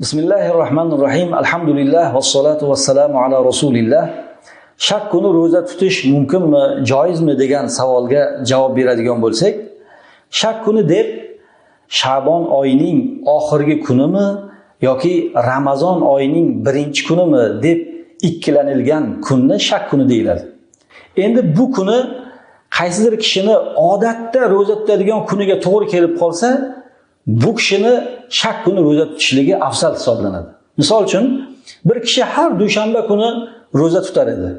Bismillahirrahmanirrahim. Alhamdulillah vassalatu vassalamu ala rasulillah. Shak kuni roza tutish mumkinmi, joizmi degan savolga javob beradigan bo'lsak, shak kuni deb Sha'bon oyining oxirgi kunimi yoki Ramazon oyining birinchi kunimi deb ikkilanilgan kunni shak kuni deyiladi. Endi bu kuni qaysidir kishini odatda roza tutadigan kuniga to'g'ri kelib qolsa, bu kishini shak kuni roza tutishligi afzal hisoblanadi. Misol uchun, bir kishi har dushanba kuni roza tutar edi.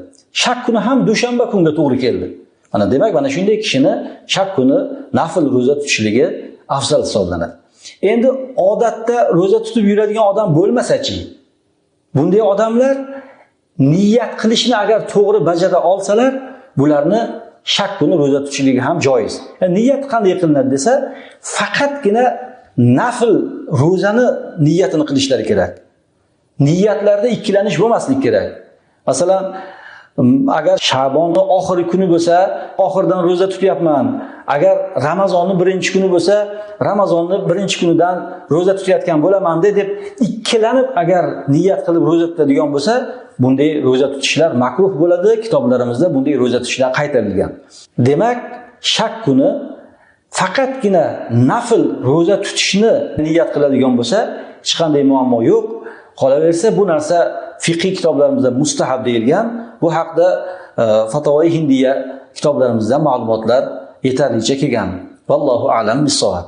Shak kuni ham dushanba kunga to'g'ri keldi. Demak, mana shunday kishini shak kuni nafl roza tutishligi afzal hisoblanadi. Endi odatda roza tutib yuradigan odam bo'lmasa-chi, bunday odamlar niyat qilishni agar to'g'ri bajara olsalar, bularni shak kuni roza tutishligi ham joiz. Niyat qanday qilinadi desa, faqatgina nafl ro'zani niyatini qilishlari kerak. Niyatlarda ikkilanish bo'lmaslik kerak. Masalan, agar Sha'bonning oxirgi kuni bo'lsa, oxirdan roza tutyapman. Agar Ramazonning birinchi kuni bo'lsa, Ramazonning birinchi kunidan roza tutayotgan bo'laman deb ikkilanib agar niyat qilib roza tutadigan bo'lsa, bunday roza tutishlar makruh bo'ladi. Kitoblarimizda bunday roza tutishlar qaytarilgan. Demak, shak kuni faqatgina nafl roza tutishni niyat qiladigan bo'lsa, hech qanday muammo yo'q. Qolaversa, bu narsa fiqh kitoblarimizda mustahab deyilgan. Bu haqda Fatavoi Hindiya kitoblarimizda ma'lumotlar yetarlicha kelgan. Vallohu a'lam bis-savob.